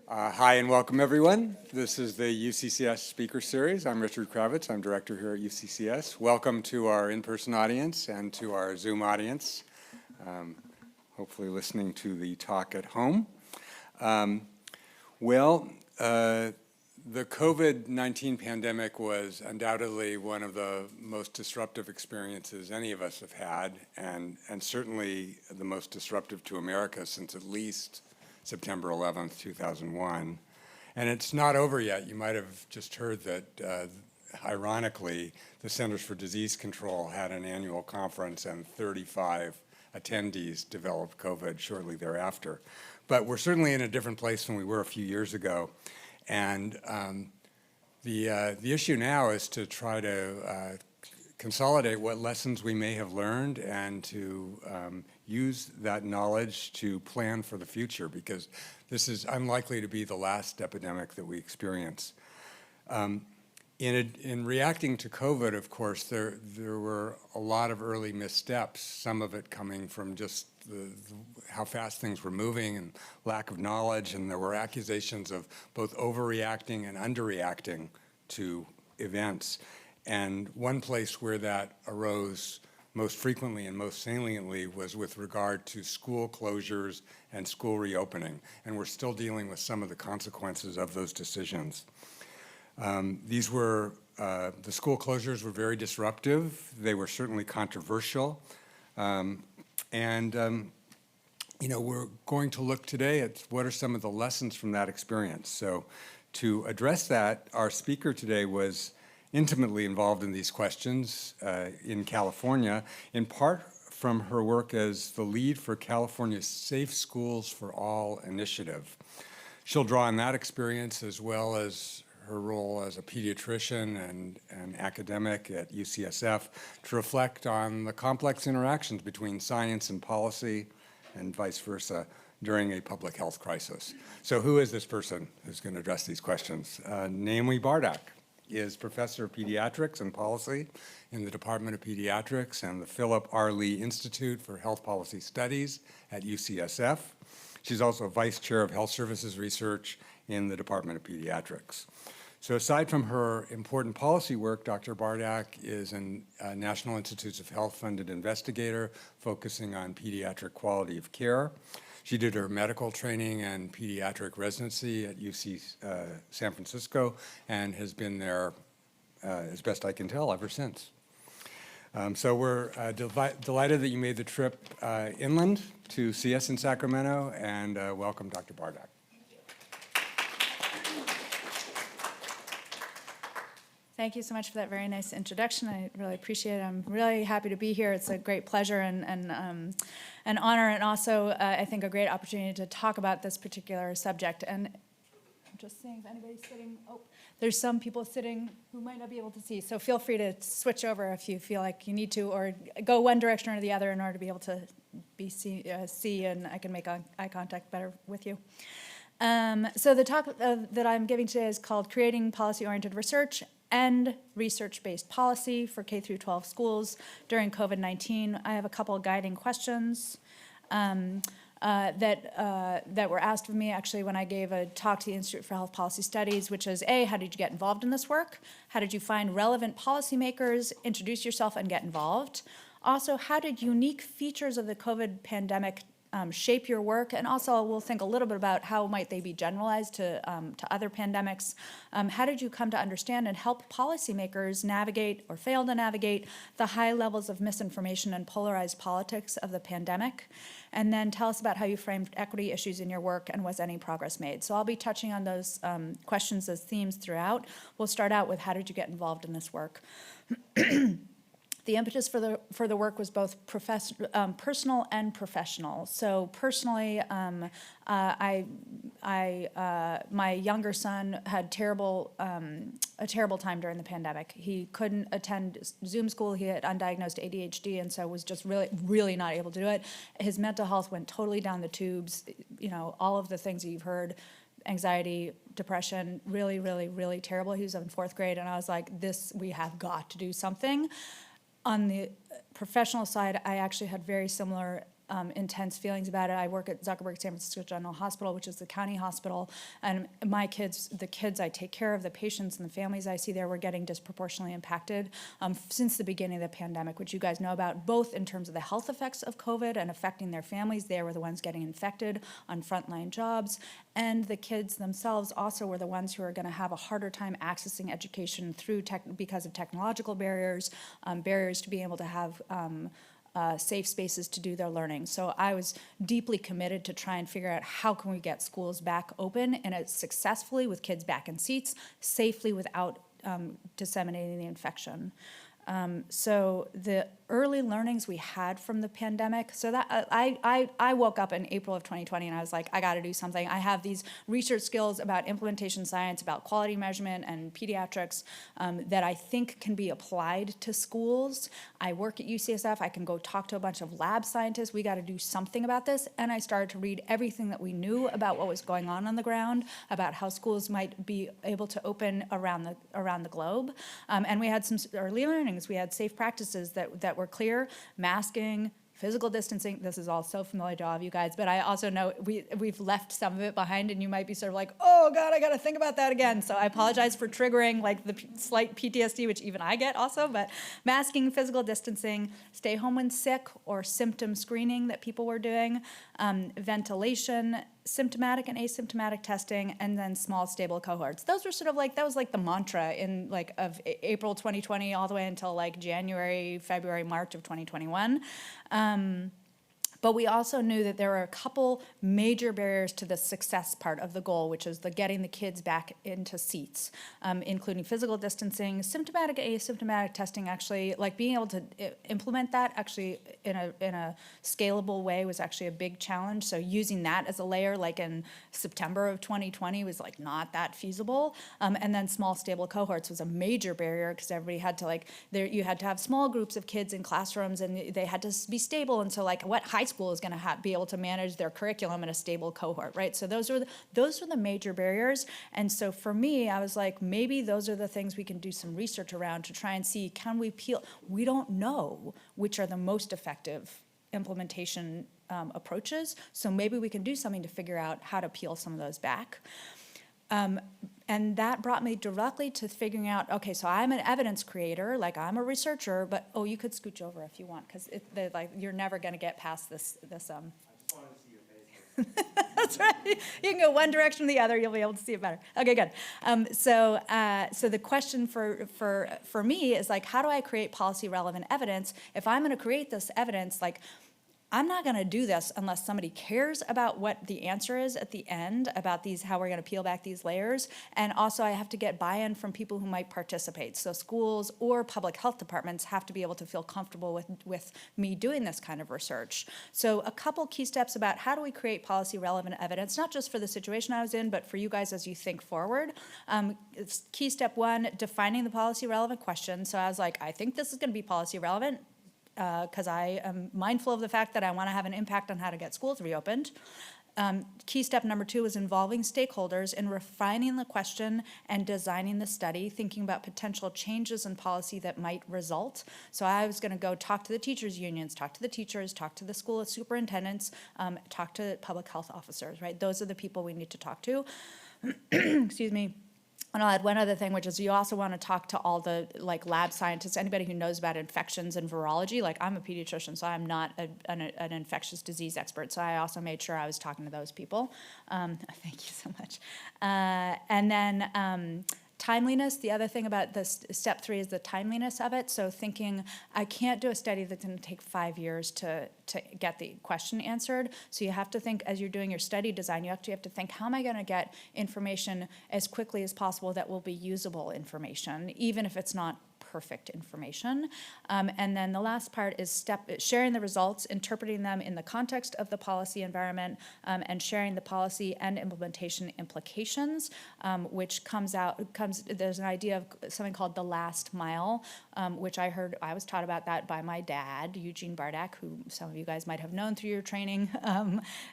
Hi and welcome everyone. This is the UCCS Speaker Series. I'm Richard Kravitz. I'm director here at UCCS. Welcome to our in-person audience and to our Zoom audience, hopefully listening to the talk at home. The COVID-19 pandemic was undoubtedly one of the most disruptive experiences any of us have had, and certainly the most disruptive to America since at least September 11th, 2001. And it's not over yet. You might have just heard that, ironically, the Centers for Disease Control had an annual conference and 35 attendees developed COVID shortly thereafter. But we're certainly in a different place than we were a few years ago. And the issue now is to try to consolidate what lessons we may have learned and to use that knowledge to plan for the future, because this is unlikely to be the last epidemic that we experience. In reacting to COVID, of course, there were a lot of early missteps, some of it coming from just how fast things were moving and lack of knowledge, and there were accusations of both overreacting and underreacting to events. And one place where that arose most frequently and most saliently was with regard to school closures and school reopening. And we're still dealing with some of the consequences of those decisions. The school closures were very disruptive. They were certainly controversial. We're going to look today at what are some of the lessons from that experience. So to address that, our speaker today was intimately involved in these questions in California, in part from her work as the lead for California's Safe Schools for All initiative. She'll draw on that experience as well as her role as a pediatrician and an academic at UCSF to reflect on the complex interactions between science and policy and vice versa during a public health crisis. So who is this person who's going to address these questions? Naomi Bardak is Professor of Pediatrics and Policy in the Department of Pediatrics and the Philip R. Lee Institute for Health Policy Studies at UCSF. She's also Vice Chair of Health Services Research in the Department of Pediatrics. So aside from her important policy work, Dr. Bardak is a National Institutes of Health funded investigator focusing on pediatric quality of care. She did her medical training and pediatric residency at UC San Francisco and has been there, as best I can tell, ever since. So we're delighted that you made the trip inland to see us in Sacramento, and welcome, Dr. Bardak. Thank you so much for that very nice introduction. I really appreciate it. I'm really happy to be here. It's a great pleasure and an honor, and also I think a great opportunity to talk about this particular subject. And I'm just seeing if anybody's sitting. Oh, there's some people sitting who might not be able to see. So feel free to switch over if you feel like you need to, or go one direction or the other in order to be able to see, and I can make eye contact better with you. So the talk that I'm giving today is called Creating Policy-Oriented Research and Research-Based Policy for K-12 Schools During COVID-19. I have a couple of guiding questions that were asked of me actually when I gave a talk to the Institute for Health Policy Studies, which is A, how did you get involved in this work? How did you find relevant policymakers, introduce yourself and get involved? Also, how did unique features of the COVID pandemic shape your work? And also we'll think a little bit about how might they be generalized to other pandemics. How did you come to understand and help policymakers navigate or fail to navigate the high levels of misinformation and polarized politics of the pandemic? And then tell us about how you framed equity issues in your work and was any progress made? So I'll be touching on those questions as themes throughout. We'll start out with how did you get involved in this work? The impetus for the work was both personal and professional. So personally, my younger son had a terrible time during the pandemic. He couldn't attend Zoom school. He had undiagnosed ADHD, and so was just really not able to do it. His mental health went totally down the tubes. You know, all of the things that you've heard. Anxiety, depression, really terrible. He was in 4th grade, and I was like, we have got to do something. On the professional side, I actually had very similar intense feelings about it. I work at Zuckerberg San Francisco General Hospital, which is the county hospital, and my kids, the kids I take care of, the patients and the families I see there, were getting disproportionately impacted since the beginning of the pandemic, which you guys know about, both in terms of the health effects of COVID and affecting their families. They were the ones getting infected on frontline jobs, and the kids themselves also were the ones who are going to have a harder time accessing education through because of technological barriers, barriers to being able to have safe spaces to do their learning. So I was deeply committed to try and figure out how can we get schools back open and successfully with kids back in seats, safely without disseminating the infection. So the early learnings we had from the pandemic, so that I woke up in April of 2020 and I was like, I got to do something. I have these research skills about implementation science, about quality measurement and pediatrics that I think can be applied to schools. I work at UCSF. I can go talk to a bunch of lab scientists. We got to do something about this. And I started to read everything that we knew about what was going on the ground, about how schools might be able to open around the globe. And we had some early learnings. We had safe practices that were clear: masking, physical distancing. This is all so familiar to all of you guys, but I also know we've left some of it behind, and you might be sort of like, oh God, I got to think about that again. So I apologize for triggering like the slight PTSD, which even I get also, but masking, physical distancing, stay home when sick, or symptom screening that people were doing, ventilation, symptomatic and asymptomatic testing, and then small stable cohorts. Those were sort of like, that was like the mantra in like of April 2020 all the way until like January, February, March of 2021. But we also knew that there were a couple major barriers to the success part of the goal, which is the getting the kids back into seats, including physical distancing, symptomatic, asymptomatic testing. Actually, like being able to implement that actually in a scalable way was actually a big challenge. So using that as a layer, like in September of 2020, was like not that feasible. And then small stable cohorts was a major barrier because everybody had to you had to have small groups of kids in classrooms, and they had to be stable. And so like what high school is going to be able to manage their curriculum in a stable cohort, right? So those were the major barriers. And so for me, I was like, maybe those are the things we can do some research around to try and see, can we peel? We don't know which are the most effective implementation approaches. So maybe we can do something to figure out how to peel some of those back. And that brought me directly to figuring out, okay, so I'm an evidence creator, like I'm a researcher, but you could scooch over if you want, because you're never going to get past this. I just wanted to see your face. That's right. You can go one direction or the other, you'll be able to see it better. Okay, good. So the question for me is like, how do I create policy relevant evidence? If I'm going to create this evidence, like, I'm not going to do this unless somebody cares about what the answer is at the end, about how we're going to peel back these layers. And also I have to get buy-in from people who might participate. So schools or public health departments have to be able to feel comfortable with me doing this kind of research. So a couple key steps about how do we create policy relevant evidence, not just for the situation I was in, but for you guys as you think forward. Key step one, defining the policy relevant question. So I was like, I think this is going to be policy relevant, because I am mindful of the fact that I want to have an impact on how to get schools reopened. Key step number 2 is involving stakeholders in refining the question and designing the study, thinking about potential changes in policy that might result. So I was going to go talk to the teachers' unions, talk to the teachers, talk to the school superintendents, talk to public health officers, right? Those are the people we need to talk to. Excuse me. And I'll add one other thing, which is you also want to talk to all the lab scientists, anybody who knows about infections and virology. Like I'm a pediatrician, so I'm not an infectious disease expert. So I also made sure I was talking to those people. Thank you so much. And then timeliness, the other thing about this step 3 is the timeliness of it. So thinking, I can't do a study that's going to take 5 years to get the question answered. So you have to think, as you're doing your study design, you have to think, how am I going to get information as quickly as possible that will be usable information, even if it's not perfect information. And then the last part is sharing the results, interpreting them in the context of the policy environment, and sharing the policy and implementation implications, which there's an idea of something called the last mile, which I was taught about that by my dad, Eugene Bardak, who some of you guys might have known through your training.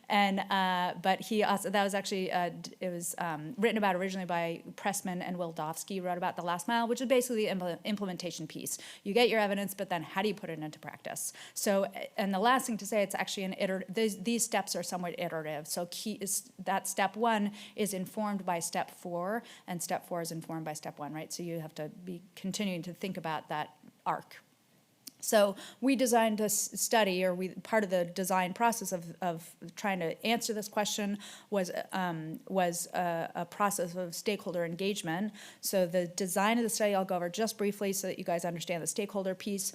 But he also, that was actually, it was written about originally by Pressman and Wildofsky, wrote about the last mile, which is basically the implementation implementation piece. You get your evidence, but then how do you put it into practice? So, and the last thing to say, it's actually these steps are somewhat iterative. So key is that step 1 is informed by step 4, and step 4 is informed by step 1, right? So you have to be continuing to think about that arc. So we designed a study, or part of the design process of trying to answer this question was a process of stakeholder engagement. So the design of the study I'll go over just briefly so that you guys understand the stakeholder piece.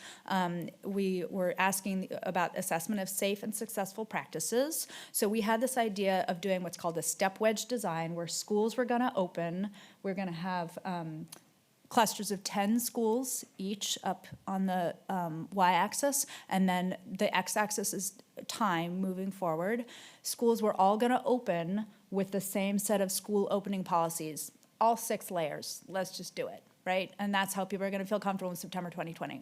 We were asking about assessment of safe and successful practices. So we had this idea of doing what's called a step wedge design, where schools were going to open. We're going to have clusters of 10 schools each up on the y-axis, and then the x-axis is time moving forward. Schools were all going to open with the same set of school opening policies, all 6 layers. Let's just do it, right? And that's how people are going to feel comfortable in September 2020.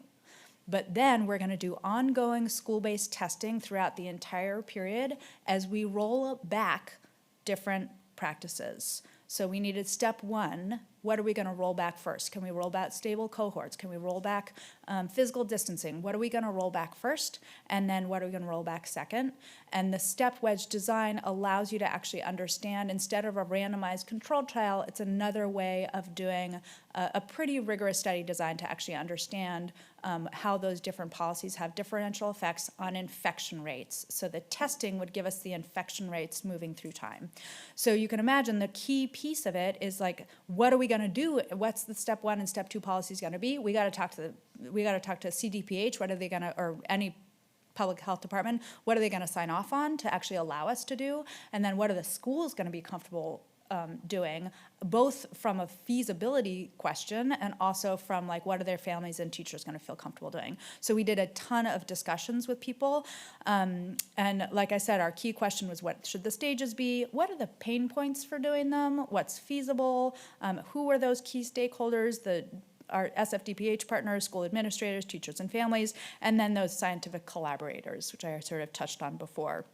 But then we're going to do ongoing school-based testing throughout the entire period as we roll back different practices. So we needed step 1. What are we going to roll back first? Can we roll back stable cohorts? Can we roll back physical distancing? What are we going to roll back first? And then what are we going to roll back second? And the step wedge design allows you to actually understand, instead of a randomized controlled trial, it's another way of doing a pretty rigorous study design to actually understand how those different policies have differential effects on infection rates. So the testing would give us the infection rates moving through time. So you can imagine the key piece of it is like, what are we going to do? What's the step 1 and step 2 policies going to be? We got to talk to CDPH. What are they going to, or any public health department, what are they going to sign off on to actually allow us to do? And then what are the schools going to be comfortable doing, both from a feasibility question and also from like what are their families and teachers going to feel comfortable doing. So we did a ton of discussions with people, and like I said, our key question was, what should the stages be? What are the pain points for doing them? What's feasible? Who are those key stakeholders? Our SFDPH partners, school administrators, teachers and families, and then those scientific collaborators, which I sort of touched on before.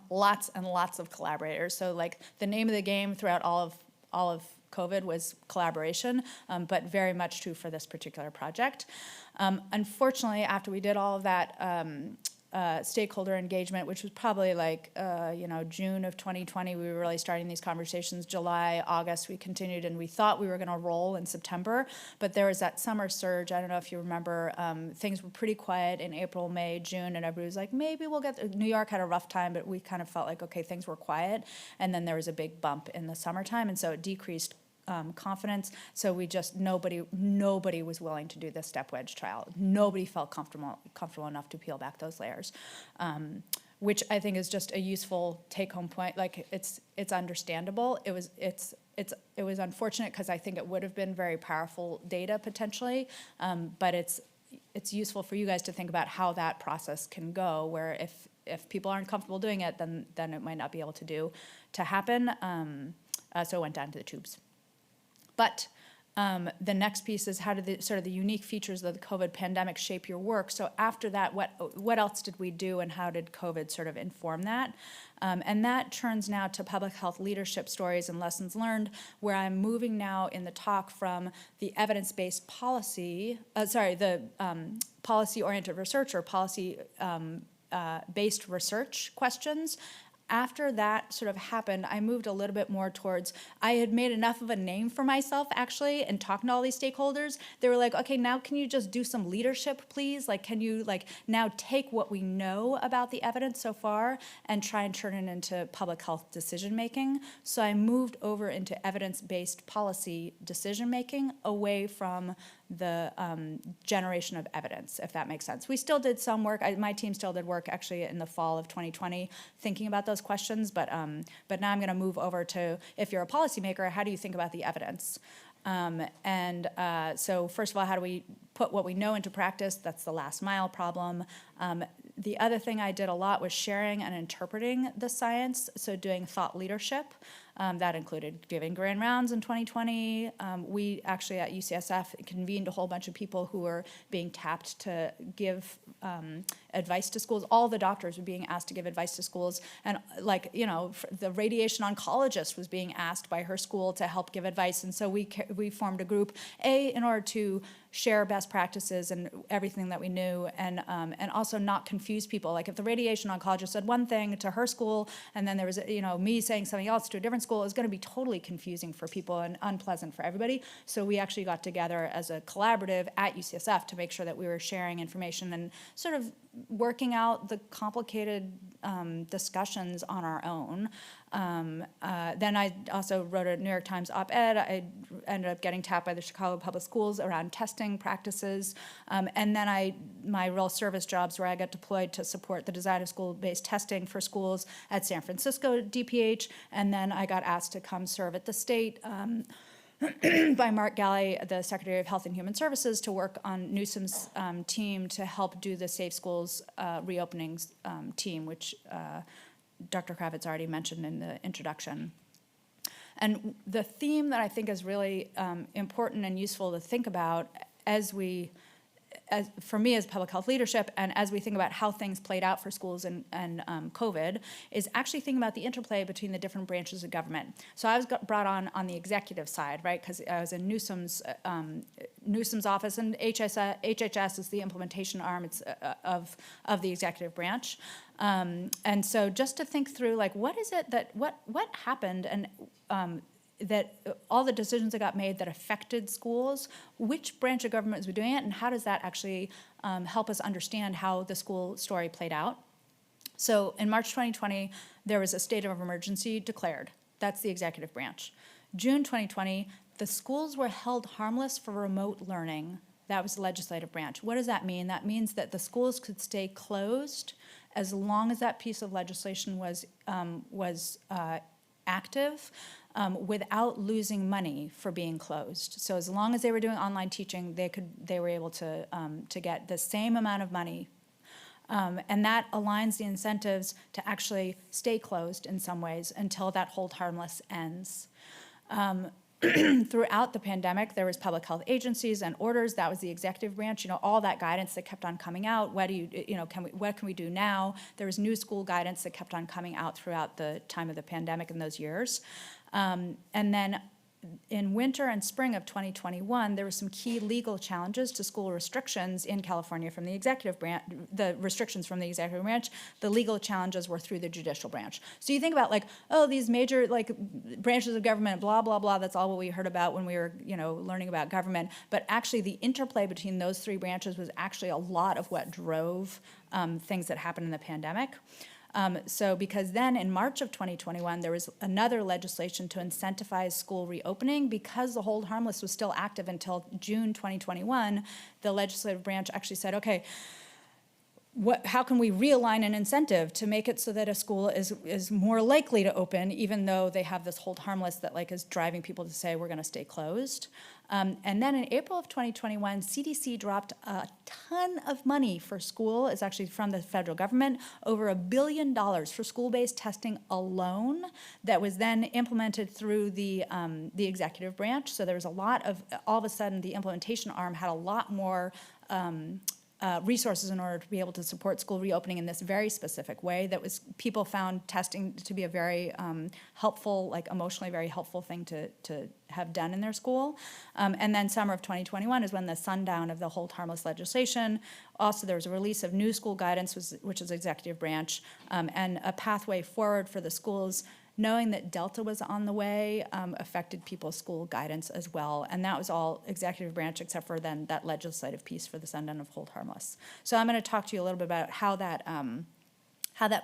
Lots and lots of collaborators. So like the name of the game throughout all of COVID was collaboration, but very much true for this particular project. Unfortunately, after we did all of that stakeholder engagement, which was probably like, June of 2020, we were really starting these conversations. July, August, we continued, and we thought we were going to roll in September, but there was that summer surge. I don't know if you remember, things were pretty quiet in April, May, June, and everybody was like, maybe we'll get, New York had a rough time, but we kind of felt like, okay, things were quiet, and then there was a big bump in the summertime, and so it decreased confidence. So we just, nobody was willing to do the step wedge trial. Nobody felt comfortable enough to peel back those layers, which I think is just a useful take-home point. Like it's understandable. It was unfortunate because I think it would have been very powerful data potentially, but it's useful for you guys to think about how that process can go, where if people aren't comfortable doing it, then it might not be able to happen. So it went down to the tubes. But the next piece is, how did the unique features of the COVID pandemic shape your work? So after that, what else did we do, and how did COVID sort of inform that? And that turns now to public health leadership stories and lessons learned, where I'm moving now in the talk from the evidence-based policy, policy-oriented research or policy-based research questions. After that sort of happened, I moved a little bit more towards, I had made enough of a name for myself actually, and talking to all these stakeholders. They were like, okay, now can you just do some leadership, please? Like, can you now take what we know about the evidence so far and try and turn it into public health decision making? So I moved over into evidence-based policy decision making, away from the generation of evidence, if that makes sense. We still did some work. My team still did work actually in the fall of 2020 thinking about those questions, but now I'm going to move over to, if you're a policymaker, how do you think about the evidence? So first of all, how do we put what we know into practice? That's the last mile problem. The other thing I did a lot was sharing and interpreting the science, so doing thought leadership. That included giving grand rounds in 2020. We actually at UCSF convened a whole bunch of people who were being tapped to give advice to schools. All the doctors were being asked to give advice to schools. And like, you know, the radiation oncologist was being asked by her school to help give advice. And so we formed a group, in order to share best practices and everything that we knew, and also not confuse people. Like if the radiation oncologist said one thing to her school, and then there was, you know, me saying something else to a different school, it's going to be totally confusing for people and unpleasant for everybody. So we actually got together as a collaborative at UCSF to make sure that we were sharing information and sort of working out the complicated discussions on our own. Then I also wrote a New York Times op-ed. I ended up getting tapped by the Chicago Public Schools around testing practices. And then my real service jobs where I got deployed to support the design of school-based testing for schools at San Francisco DPH. And then I got asked to come serve at the state by Mark Galley, the Secretary of Health and Human Services, to work on Newsom's team to help do the Safe Schools reopening team, which Dr. Kravitz already mentioned in the introduction. And the theme that I think is really important and useful to think about for me as public health leadership, and as we think about how things played out for schools and COVID, is actually thinking about the interplay between the different branches of government. So I was brought on the executive side, right, because I was in Newsom's office, and HHS is the implementation arm of the executive branch. And so just to think through, like, what is it that, what happened, and that all the decisions that got made that affected schools, which branch of government was doing it, and how does that actually help us understand how the school story played out? So in March 2020, there was a state of emergency declared. That's the executive branch. June 2020, the schools were held harmless for remote learning. That was the legislative branch. What does that mean? That means that the schools could stay closed as long as that piece of legislation was active, without losing money for being closed. So as long as they were doing online teaching, they were able to get the same amount of money. And that aligns the incentives to actually stay closed in some ways until that hold harmless ends. Throughout the pandemic, there was public health agencies and orders. That was the executive branch. You know, all that guidance that kept on coming out. What can we do now? There was new school guidance that kept on coming out throughout the time of the pandemic in those years. And then in winter and spring of 2021, there were some key legal challenges to school restrictions in California from the executive branch, the restrictions from the executive branch. The legal challenges were through the judicial branch. So you think about, like, oh, these major, like, branches of government, blah, blah, blah, that's all what we heard about when we were, you know, learning about government. But actually the interplay between those three branches was actually a lot of what drove things that happened in the pandemic. So because then in March of 2021, there was another legislation to incentivize school reopening. Because the hold harmless was still active until June 2021, the legislative branch actually said, okay, how can we realign an incentive to make it so that a school is more likely to open, even though they have this hold harmless that, like, is driving people to say we're going to stay closed. And then in April of 2021, CDC dropped a ton of money for school. It's actually from the federal government, over $1 billion for school-based testing alone, that was then implemented through the executive branch. So there was a lot of, all of a sudden, the implementation arm had a lot more resources in order to be able to support school reopening in this very specific way. That was, people found testing to be a very helpful, like emotionally very helpful thing to have done in their school. And then summer of 2021 is when the sundown of the hold harmless legislation. Also, there was a release of new school guidance, which is executive branch, and a pathway forward for the schools. Knowing that Delta was on the way affected people's school guidance as well. And that was all executive branch, except for then that legislative piece for the sundown of hold harmless. So I'm going to talk to you a little bit about how that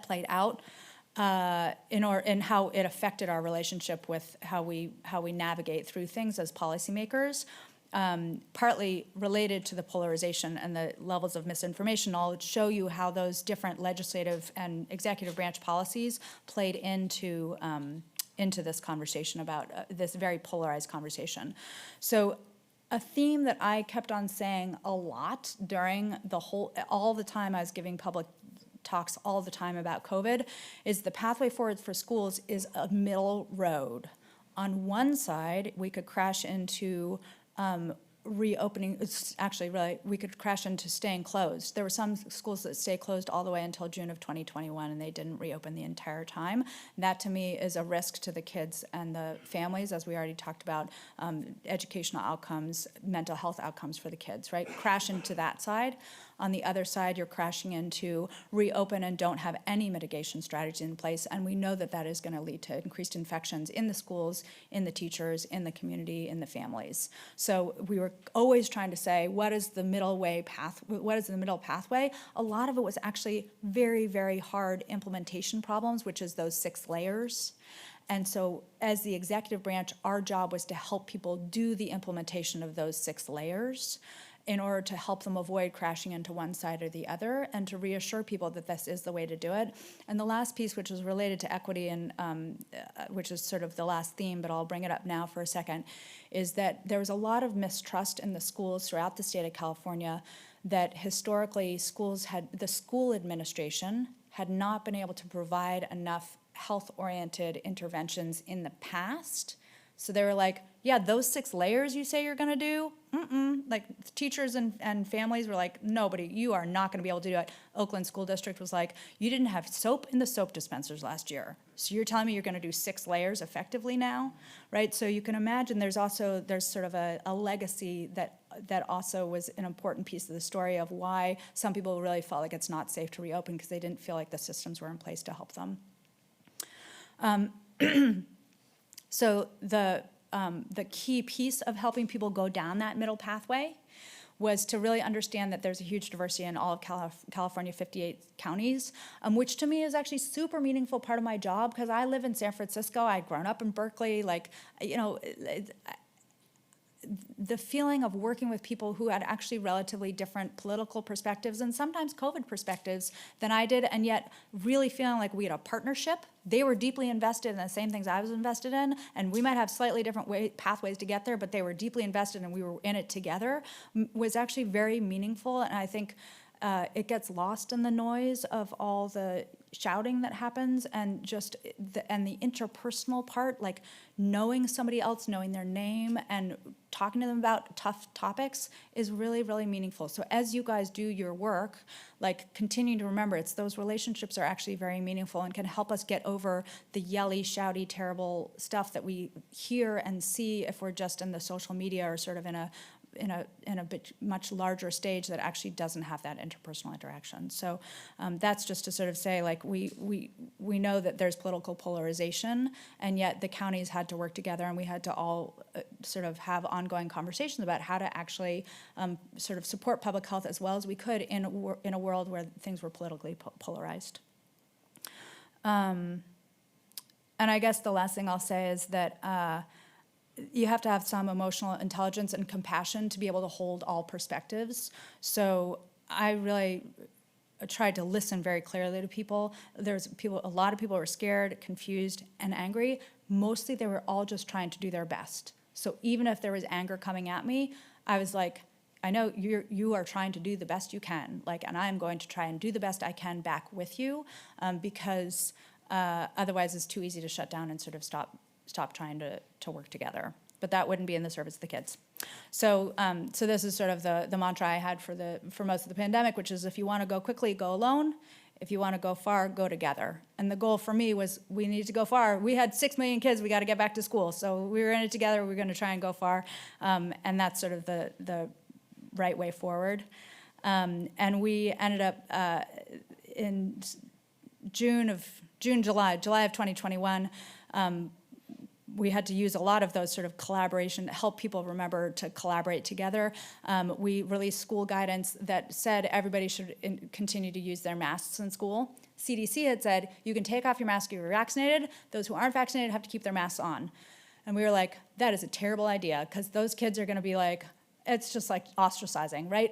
played out and how it affected our relationship with how we navigate through things as policymakers. Partly related to the polarization and the levels of misinformation. I'll show you how those different legislative and executive branch policies played into this conversation about this very polarized conversation. So a theme that I kept on saying a lot during all the time I was giving public talks all the time about COVID, is the pathway forward for schools is a middle road. On one side, we could crash into reopening, it's actually really, we could crash into staying closed. There were some schools that stayed closed all the way until June of 2021, and they didn't reopen the entire time. That, to me, is a risk to the kids and the families, as we already talked about, educational outcomes, mental health outcomes for the kids, right? Crash into that side. On the other side, you're crashing into reopen and don't have any mitigation strategy in place, and we know that that is going to lead to increased infections in the schools, in the teachers, in the community, in the families. So we were always trying to say, what is the middle pathway? A lot of it was actually very, very hard implementation problems, which is those 6 layers. And so as the executive branch, our job was to help people do the implementation of those 6 layers in order to help them avoid crashing into one side or the other, and to reassure people that this is the way to do it. And the last piece, which is related to equity, and which is sort of the last theme, but I'll bring it up now for a second, is that there was a lot of mistrust in the schools throughout the state of California that historically the school administration had not been able to provide enough health-oriented interventions in the past. So they were like, yeah, those 6 layers you say you're gonna do, like teachers and families were like, nobody, you are not gonna be able to do it. Oakland School District was like, you didn't have soap in the soap dispensers last year. So you're telling me you're gonna do 6 layers effectively now, right? So you can imagine there's sort of a legacy that also was an important piece of the story of why some people really felt like it's not safe to reopen, because they didn't feel like the systems were in place to help them. So the key piece of helping people go down that middle pathway was to really understand that there's a huge diversity in all of California, 58 counties, which to me is actually super meaningful part of my job, because I live in San Francisco. I'd grown up in Berkeley. The feeling of working with people who had actually relatively different political perspectives and sometimes COVID perspectives than I did, and yet really feeling like we had a partnership. They were deeply invested in the same things I was invested in, and we might have slightly different pathways to get there, but they were deeply invested and we were in it together, was actually very meaningful. And I think it gets lost in the noise of all the shouting that happens, and just the interpersonal part, like knowing somebody else, knowing their name, and talking to them about tough topics is really, really meaningful. So as you guys do your work, like continue to remember, it's those relationships are actually very meaningful and can help us get over the yelly, shouty, terrible stuff that we hear and see if we're just in the social media or sort of in a bit much larger stage that actually doesn't have that interpersonal interaction. So that's just to sort of say, like, we know that there's political polarization, and yet the counties had to work together, and we had to all sort of have ongoing conversations about how to actually sort of support public health as well as we could in a world where things were politically polarized. And I guess the last thing I'll say is that you have to have some emotional intelligence and compassion to be able to hold all perspectives. So I really tried to listen very clearly to people. A lot of people were scared, confused, and angry. Mostly they were all just trying to do their best. So even if there was anger coming at me, I was like, I know you are trying to do the best you can, and I'm going to try and do the best I can back with you, because otherwise it's too easy to shut down and sort of stop trying to work together. But that wouldn't be in the service of the kids. So so this is sort of the mantra I had for most of the pandemic, which is, if you want to go quickly, go alone. If you want to go far, go together. And the goal for me was, we needed to go far. We had 6 million kids, we got to get back to school. So we were in it together, we were going to try and go far. And that's sort of the right way forward. And we ended up in July of 2021, we had to use a lot of those sort of collaboration to help people remember to collaborate together. We released school guidance that said everybody should continue to use their masks in school. CDC had said, you can take off your mask if you're vaccinated. Those who aren't vaccinated have to keep their masks on. And we were like, that is a terrible idea, because those kids are going to be like, it's just like ostracizing, right?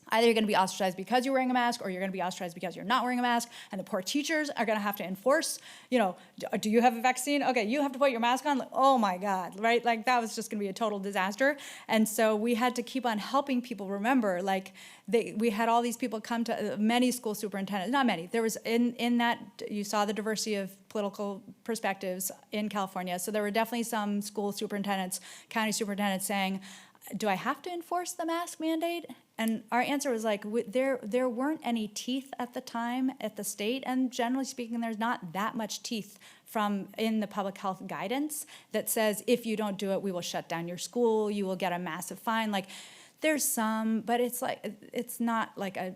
Either you're going to be ostracized because you're wearing a mask, or you're going to be ostracized because you're not wearing a mask, and the poor teachers are going to have to enforce, do you have a vaccine? Okay, you have to put your mask on. Like, oh my God, right? Like that was just going to be a total disaster. And so we had to keep on helping people remember, like we had all these people come to many school superintendents, not many. There was in that, you saw the diversity of political perspectives in California. So there were definitely some school superintendents, county superintendents saying, do I have to enforce the mask mandate? And our answer was like, there weren't any teeth at the time at the state, and generally speaking, there's not that much teeth in the public health guidance that says, if you don't do it, we will shut down your school, you will get a massive fine. Like, there's some, but it's not like a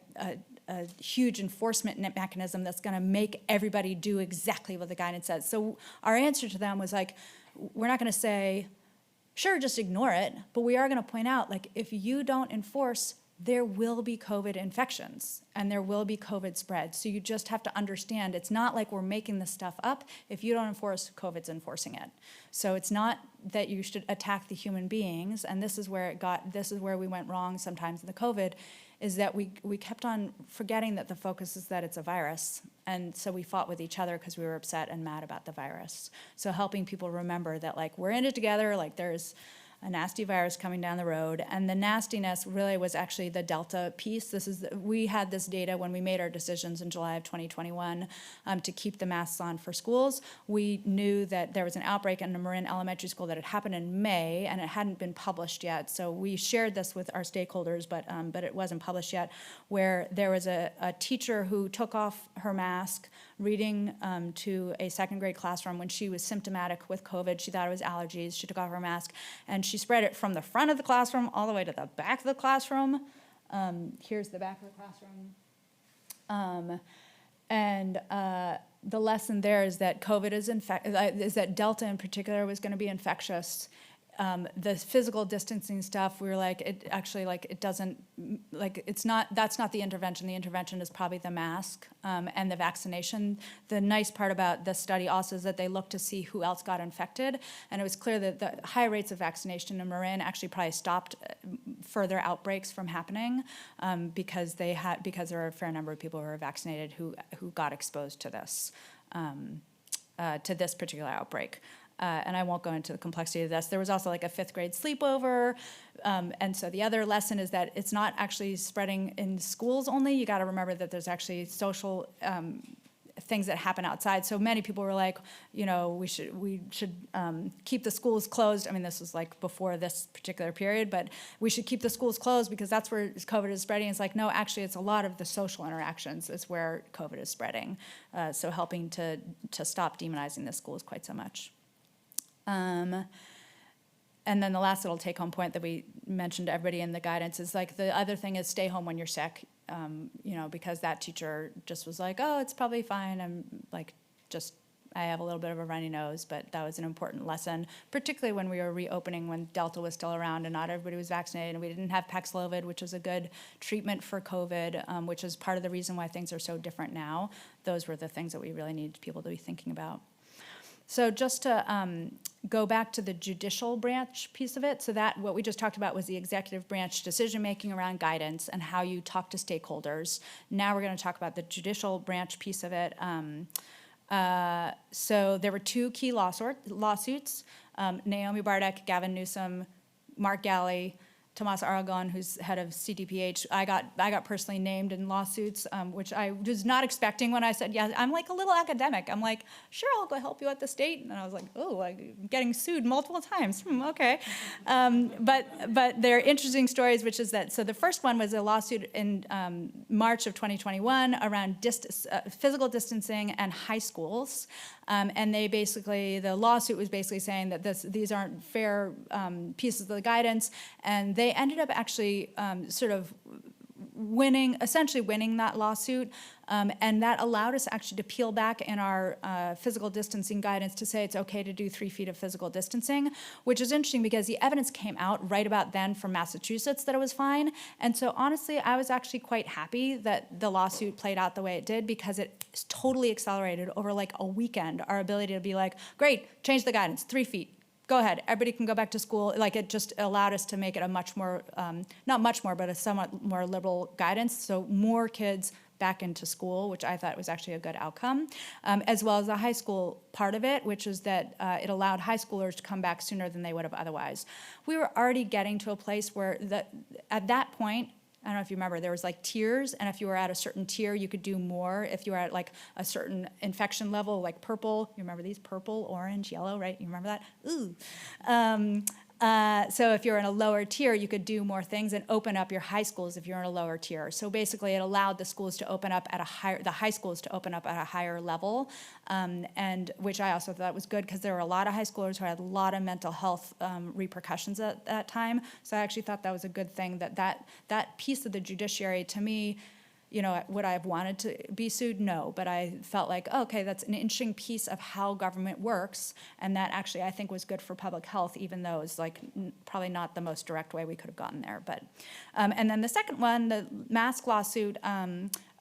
huge enforcement mechanism that's gonna make everybody do exactly what the guidance says. So our answer to them was like, we're not gonna say, sure, just ignore it, but we are going to point out, like, if you don't enforce, there will be COVID infections and there will be COVID spread. So you just have to understand, it's not like we're making this stuff up. If you don't enforce, COVID's enforcing it. So it's not that you should attack the human beings, and this is where we went wrong sometimes in the COVID, is that we kept on forgetting that the focus is that it's a virus. And so we fought with each other because we were upset and mad about the virus. So helping people remember that, like, we're in it together, like there's a nasty virus coming down the road. And the nastiness really was actually the Delta piece. We had this data when we made our decisions in July of 2021 to keep the masks on for schools. We knew that there was an outbreak in a Marin Elementary School that had happened in May, and it hadn't been published yet. So we shared this with our stakeholders, but it wasn't published yet, where there was a teacher who took off her mask reading to a second grade classroom when she was symptomatic with COVID. She thought it was allergies. She took off her mask, and she spread it from the front of the classroom all the way to the back of the classroom. Here's the back of the classroom. The lesson there is that COVID is that Delta in particular was going to be infectious. The physical distancing stuff, we were like, that's not the intervention. The intervention is probably the mask and the vaccination. The nice part about the study also is that they looked to see who else got infected, and it was clear that the high rates of vaccination in Marin actually probably stopped further outbreaks from happening because there are a fair number of people who are vaccinated who got exposed to this particular outbreak. And I won't go into the complexity of this. There was also like a 5th grade sleepover. And so the other lesson is that it's not actually spreading in schools only. You got to remember that there's actually social things that happen outside. So many people were like, we should keep the schools closed. I mean, this was like before this particular period, but we should keep the schools closed because that's where COVID is spreading. It's like, no, actually, it's a lot of the social interactions is where COVID is spreading. So helping to stop demonizing the schools quite so much. And then the last little take-home point that we mentioned to everybody in the guidance is like the other thing is stay home when you're sick, because that teacher just was like, oh, it's probably fine. I have a little bit of a runny nose, but that was an important lesson, particularly when we were reopening when Delta was still around and not everybody was vaccinated, and we didn't have Paxlovid, which is a good treatment for COVID, which is part of the reason why things are so different now. Those were the things that we really needed people to be thinking about. So just to go back to the judicial branch piece of it, so that what we just talked about was the executive branch decision-making around guidance and how you talk to stakeholders. Now we're going to talk about the judicial branch piece of it. So there were 2 key lawsuits, Naomi Bartek, Gavin Newsom, Mark Galley, Tomas Aragon, who's head of CDPH. I got personally named in lawsuits, which I was not expecting when I said, yeah, I'm like a little academic. I'm like, sure, I'll go help you at the state. And I was like, oh, I'm getting sued multiple times. Okay. But they're interesting stories, which is that, so the first one was a lawsuit in March of 2021 around physical distancing and high schools. And the lawsuit was basically saying that these aren't fair pieces of the guidance, and they ended up actually essentially winning that lawsuit, and that allowed us actually to peel back in our physical distancing guidance to say it's okay to do 3 feet of physical distancing, which is interesting because the evidence came out right about then from Massachusetts that it was fine. And so honestly, I was actually quite happy that the lawsuit played out the way it did because it totally accelerated over like a weekend our ability to be like, great, change the guidance, 3 feet. go ahead, everybody can go back to school. Like, it just allowed us to make it a much more, not much more, but a somewhat more liberal guidance. So more kids back into school, which I thought was actually a good outcome, as well as the high school part of it, which is that it allowed high schoolers to come back sooner than they would have otherwise. We were already getting to a place where at that point, I don't know if you remember, there was like tiers, and if you were at a certain tier, you could do more. If you were at like a certain infection level, like purple, you remember these? Purple, orange, yellow, right? You remember that? Ooh. So if you're in a lower tier, you could do more things and open up your high schools if you're in a lower tier. So basically, it allowed the schools to open up at the high schools to open up at a higher level, and which I also thought was good because there were a lot of high schoolers who had a lot of mental health repercussions at that time. So I actually thought that was a good thing, that piece of the judiciary, to me, you know, would I have wanted to be sued? No, but I felt like, okay, that's an interesting piece of how government works, and that actually I think was good for public health, even though it's like probably not the most direct way we could have gotten there. But and then the second one, the mask lawsuit,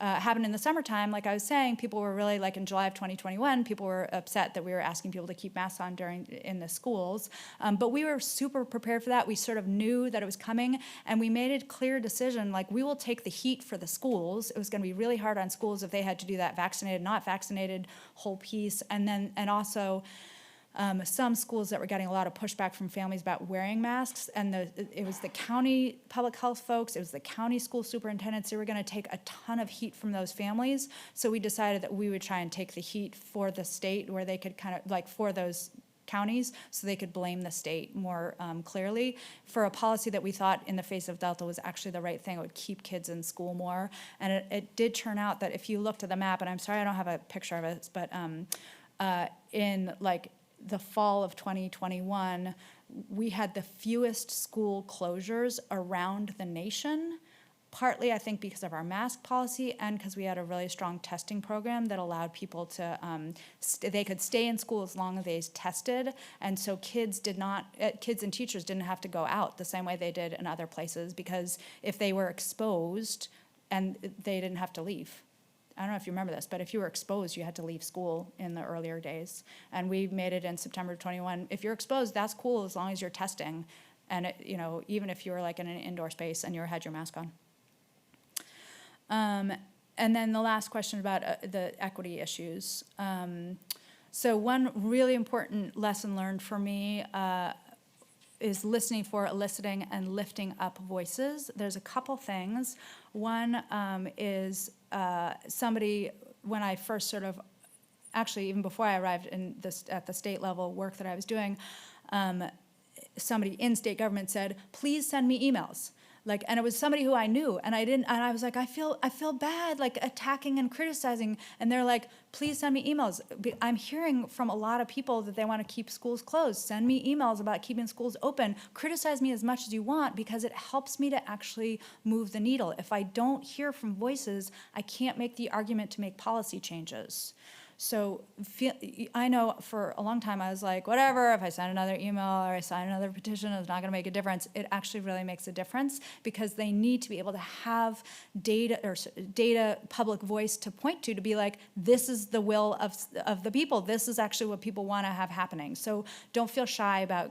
happened in the summertime. Like I was saying, people were really, like in July of 2021, people were upset that we were asking people to keep masks on in the schools. But we were super prepared for that. We sort of knew that it was coming, and we made a clear decision, like, we will take the heat for the schools. It was going to be really hard on schools if they had to do that vaccinated, not vaccinated whole piece. And also, some schools that were getting a lot of pushback from families about wearing masks, and it was the county public health folks, it was the county school superintendents, they were going to take a ton of heat from those families. So we decided that we would try and take the heat for the state, where they could kind of, like, for those counties, so they could blame the state more clearly for a policy that we thought in the face of Delta was actually the right thing. It would keep kids in school more. And it did turn out that if you looked at the map, and I'm sorry I don't have a picture of it, but in like the fall of 2021, we had the fewest school closures around the nation, partly I think because of our mask policy and because we had a really strong testing program that allowed people to, they could stay in school as long as they tested. And so kids and teachers didn't have to go out the same way they did in other places, because if they were exposed, and they didn't have to leave. I don't know if you remember this, but if you were exposed, you had to leave school in the earlier days. And we made it in September of 21. If you're exposed, that's cool as long as you're testing. And, even if you were like in an indoor space and you had your mask on. And then the last question about the equity issues. So one really important lesson learned for me is listening for, eliciting, and lifting up voices. There's a couple things. One is somebody, when I first sort of, actually even before I arrived at the state level work that I was doing, somebody in state government said, please send me emails. And it was somebody who I knew, and I was like, I feel bad, like, attacking and criticizing, and they're like, please send me emails. I'm hearing from a lot of people that they want to keep schools closed. Send me emails about keeping schools open. Criticize me as much as you want, because it helps me to actually move the needle. If I don't hear from voices, I can't make the argument to make policy changes. So I know for a long time I was like, whatever, if I send another email or I sign another petition, it's not going to make a difference. It actually really makes a difference, because they need to be able to have data, public voice to point to be like, this is the will of the people. This is actually what people want to have happening. So don't feel shy about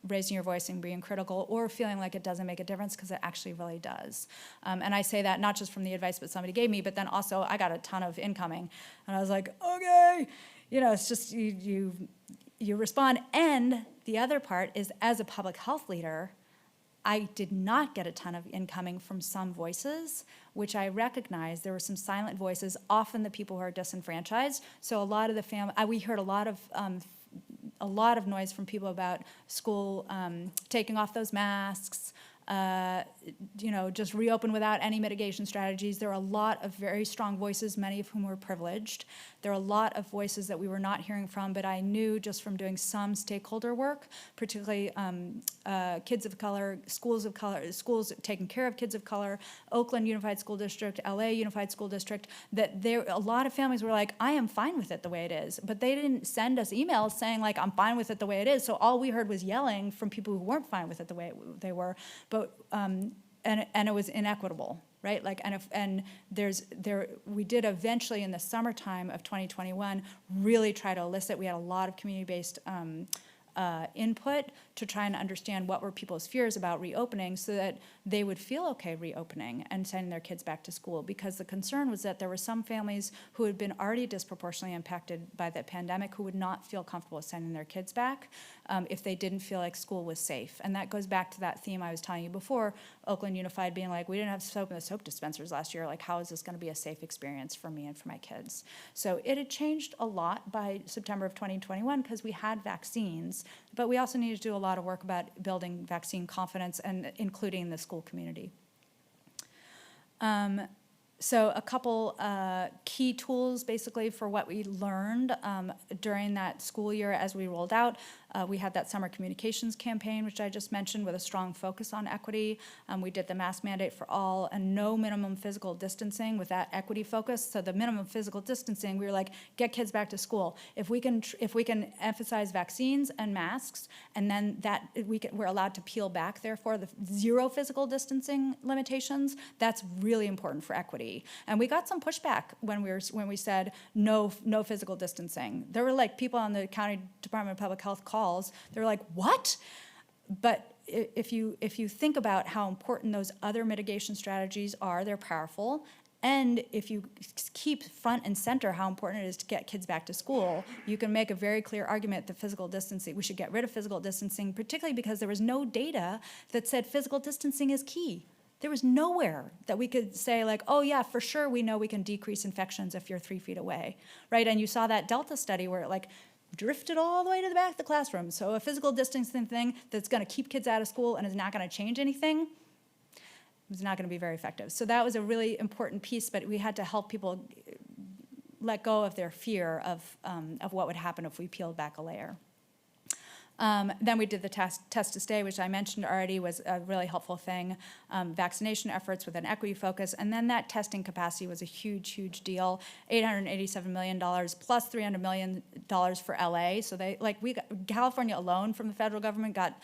raising your voice and being critical, or feeling like it doesn't make a difference, because it actually really does. And I say that not just from the advice that somebody gave me, but then also I got a ton of incoming. And I was like, okay, it's just you respond. And the other part is, as a public health leader, I did not get a ton of incoming from some voices, which I recognize. There were some silent voices, often the people who are disenfranchised. So a lot of the we heard a lot of noise from people about school taking off those masks, just reopen without any mitigation strategies. There are a lot of very strong voices, many of whom were privileged. There are a lot of voices that we were not hearing from, but I knew just from doing some stakeholder work, particularly kids of color, schools taking care of kids of color, Oakland Unified School District, LA Unified School District, that a lot of families were like, I am fine with it the way it is. But they didn't send us emails saying, like, I'm fine with it the way it is. So all we heard was yelling from people who weren't fine with it the way they were. But and it was inequitable, right? We did eventually in the summertime of 2021 really try to elicit. We had a lot of community-based input to try and understand what were people's fears about reopening so that they would feel okay reopening and sending their kids back to school. Because the concern was that there were some families who had been already disproportionately impacted by the pandemic who would not feel comfortable sending their kids back if they didn't feel like school was safe. And that goes back to that theme I was telling you before, Oakland Unified being like, we didn't have soap in the soap dispensers last year. Like, how is this going to be a safe experience for me and for my kids? So it had changed a lot by September of 2021 because we had vaccines, but we also needed to do a lot of work about building vaccine confidence and including the school community. So a couple key tools basically for what we learned during that school year as we rolled out. We had that summer communications campaign, which I just mentioned, with a strong focus on equity. We did the mask mandate for all and no minimum physical distancing with that equity focus. So the minimum physical distancing, we were like, get kids back to school. If we can emphasize vaccines and masks, and then that we're allowed to peel back, therefore, the zero physical distancing limitations, that's really important for equity. And we got some pushback when we said no physical distancing. There were like people on the County Department of Public Health calls. They're like, what? But if you think about how important those other mitigation strategies are, they're powerful. And if you keep front and center how important it is to get kids back to school, you can make a very clear argument that physical distancing, we should get rid of physical distancing, particularly because there was no data that said physical distancing is key. There was nowhere that we could say like, oh yeah, for sure we know we can decrease infections if you're 3 feet away, right? And you saw that Delta study where it like drifted all the way to the back of the classroom. So a physical distancing thing that's gonna keep kids out of school and is not gonna change anything, it's not going to be very effective. So that was a really important piece, but we had to help people let go of their fear of what would happen if we peeled back a layer. Then we did the test to stay, which I mentioned already was a really helpful thing. Vaccination efforts with an equity focus, and then that testing capacity was a huge, huge deal. $887 million plus $300 million for LA. So California alone from the federal government got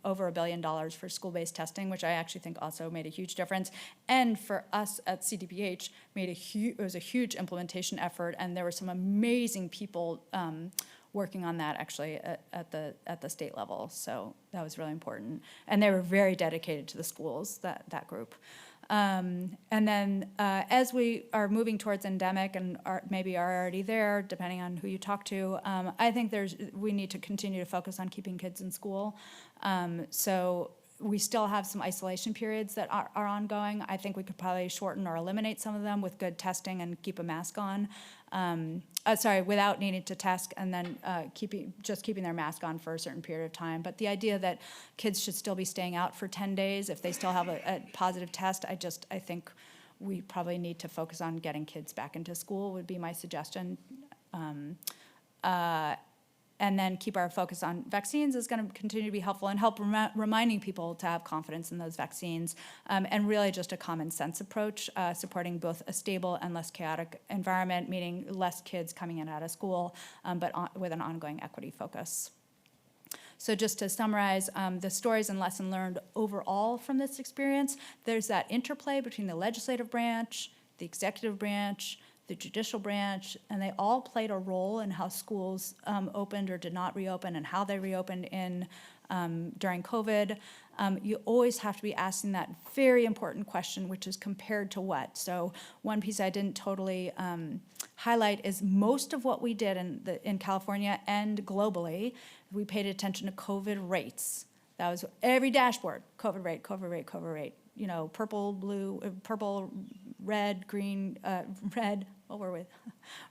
over $1 billion for school-based testing, which I actually think also made a huge difference. And for us at CDPH, it was a huge implementation effort, and there were some amazing people working on that actually at the state level. So that was really important. And they were very dedicated to the schools, that group. And then as we are moving towards endemic and maybe are already there, depending on who you talk to, I think we need to continue to focus on keeping kids in school. So we still have some isolation periods that are ongoing. I think we could probably shorten or eliminate some of them with good testing and keep a mask on. Without needing to test and then keeping their mask on for a certain period of time. But the idea that kids should still be staying out for 10 days if they still have a positive test, I think we probably need to focus on getting kids back into school would be my suggestion. And then keep our focus on vaccines is going to continue to be helpful and help reminding people to have confidence in those vaccines, and really just a common sense approach, supporting both a stable and less chaotic environment, meaning less kids coming in and out of school, but with an ongoing equity focus. So just to summarize, the stories and lesson learned overall from this experience, there's that interplay between the legislative branch, the executive branch, the judicial branch, and they all played a role in how schools opened or did not reopen and how they reopened during COVID. You always have to be asking that very important question, which is compared to what? So one piece I didn't totally highlight is most of what we did in California and globally, we paid attention to COVID rates. That was every dashboard, COVID rate, COVID rate, COVID rate. You know, purple, blue, purple, red, green, red, what were we?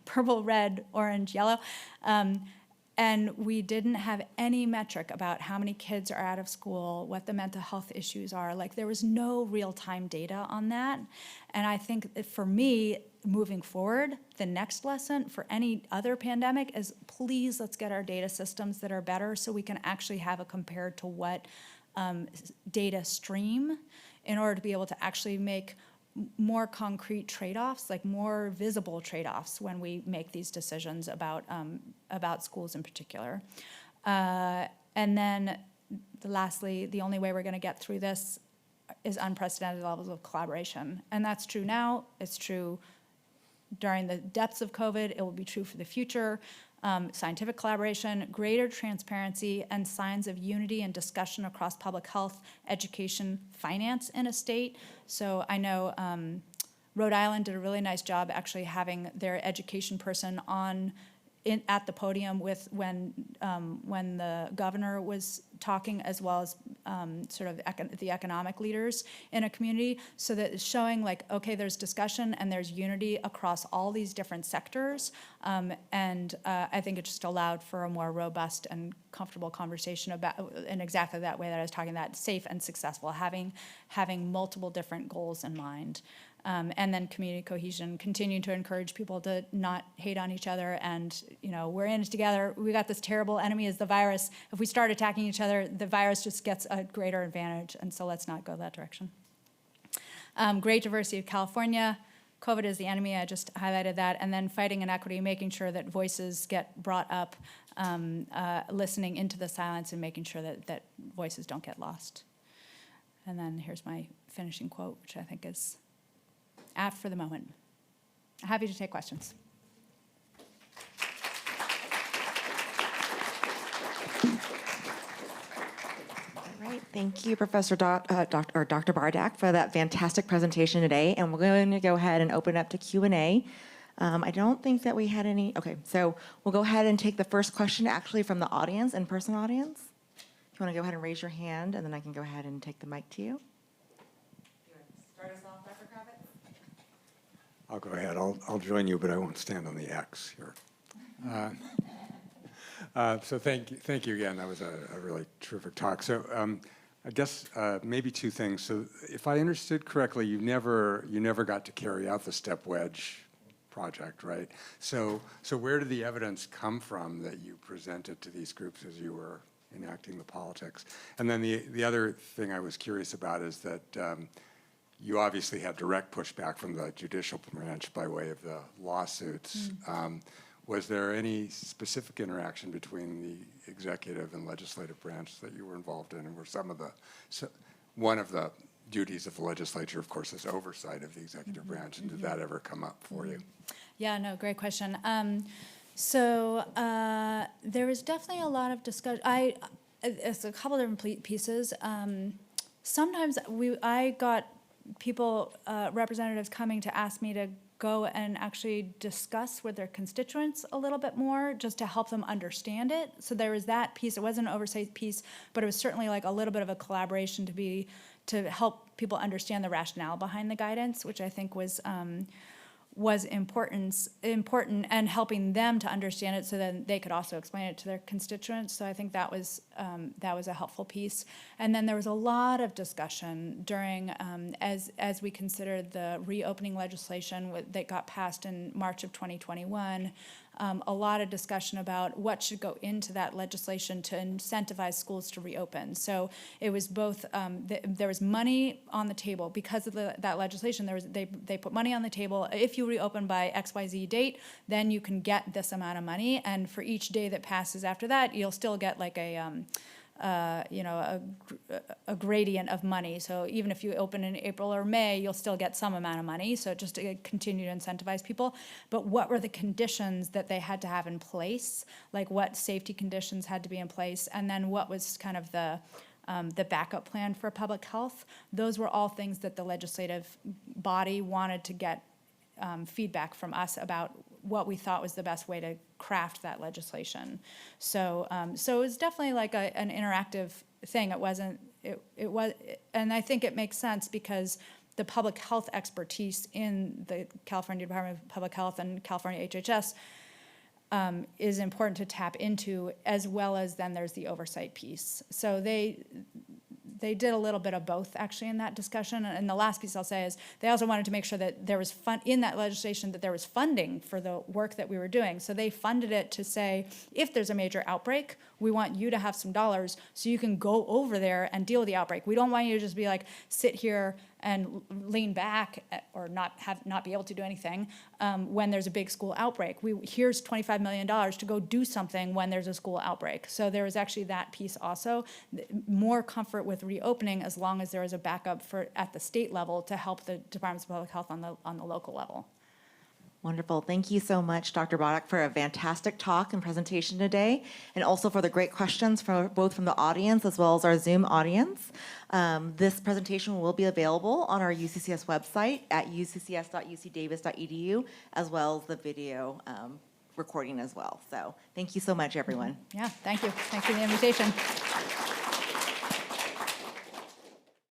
Purple, red, orange, yellow. And we didn't have any metric about how many kids are out of school, what the mental health issues are. Like, there was no real-time data on that. And I think that for me, moving forward, the next lesson for any other pandemic is please let's get our data systems that are better so we can actually have a compared to what data stream in order to be able to actually make more concrete trade-offs, like more visible trade-offs when we make these decisions about schools in particular. And then lastly, the only way we're gonna get through this is unprecedented levels of collaboration. And that's true now, it's true during the depths of COVID, it will be true for the future. scientific collaboration, greater transparency, and signs of unity and discussion across public health, education, finance in a state. So I know Rhode Island did a really nice job actually having their education person at the podium when the governor was talking, as well as sort of the economic leaders in a community, so that it's showing like, okay, there's discussion and there's unity across all these different sectors, and I think it just allowed for a more robust and comfortable conversation about, in exactly that way that I was talking about, safe and successful, having multiple different goals in mind. And then community cohesion, continuing to encourage people to not hate on each other, and we're in it together. We got this terrible enemy as the virus. If we start attacking each other, the virus just gets a greater advantage, and so let's not go that direction. Great diversity of California. COVID is the enemy, I just highlighted that. And then fighting inequity, making sure that voices get brought up, listening into the silence and making sure that voices don't get lost. And then here's my finishing quote, which I think is apt for the moment. Happy to take questions. All right, thank you, Professor Dr. Bardak, for that fantastic presentation today. And we're going to go ahead and open up to Q&A. I don't think that we had any. Okay, so we'll go ahead and take the first question actually from the audience, in-person audience. If you want to go ahead and raise your hand, and then I can go ahead and take the mic to you. Start us off, Dr. Kravitz. I'll go ahead. I'll join you, but I won't stand on the X here. So thank you again. That was a really terrific talk. So I guess maybe two things. So if I understood correctly, you never got to carry out the step wedge project, right? So where did the evidence come from that you presented to these groups as you were enacting the politics? And then the other thing I was curious about is that you obviously had direct pushback from the judicial branch by way of the lawsuits. Was there any specific interaction between the executive and legislative branch that you were involved in? And were one of the duties of the legislature, of course, is oversight of the executive branch, and did that ever come up for you? Yeah, no, great question. So there was definitely a lot of discussion. It's a couple different pieces. Sometimes I got people, representatives coming to ask me to go and actually discuss with their constituents a little bit more, just to help them understand it. So there was that piece. It wasn't an oversight piece, but it was certainly like a little bit of a collaboration to help people understand the rationale behind the guidance, which I think was important, and helping them to understand it so then they could also explain it to their constituents. So I think that was a helpful piece. And then there was a lot of discussion during, as we considered the reopening legislation that got passed in March of 2021, a lot of discussion about what should go into that legislation to incentivize schools to reopen. So it was both, there was money on the table because of that legislation. They put money on the table. If you reopen by XYZ date, then you can get this amount of money. And for each day that passes after that, you'll still get like a gradient of money. So even if you open in April or May, you'll still get some amount of money. So just to continue to incentivize people. But what were the conditions that they had to have in place? Like what safety conditions had to be in place? And then what was kind of the backup plan for public health? Those were all things that the legislative body wanted to get feedback from us about what we thought was the best way to craft that legislation. So it was definitely like an interactive thing. It was, and I think it makes sense because the public health expertise in the California Department of Public Health and California HHS is important to tap into, as well as then there's the oversight piece. So they did a little bit of both actually in that discussion. And the last piece I'll say is they also wanted to make sure that there was in that legislation that there was funding for the work that we were doing. So they funded it to say, if there's a major outbreak, we want you to have some dollars so you can go over there and deal with the outbreak. We don't want you to just be like, sit here and lean back or not be able to do anything when there's a big school outbreak. Here's $25 million to go do something when there's a school outbreak. So there was actually that piece also, more comfort with reopening as long as there is a backup at the state level to help the Departments of Public Health on the local level. Wonderful. Thank you so much, Dr. Boddock, for a fantastic talk and presentation today, and also for the great questions from both from the audience as well as our Zoom audience. This presentation will be available on our UCCS website at uccs.ucdavis.edu, as well as the video recording as well. So thank you so much, everyone. Yeah, thank you. Thanks for the invitation.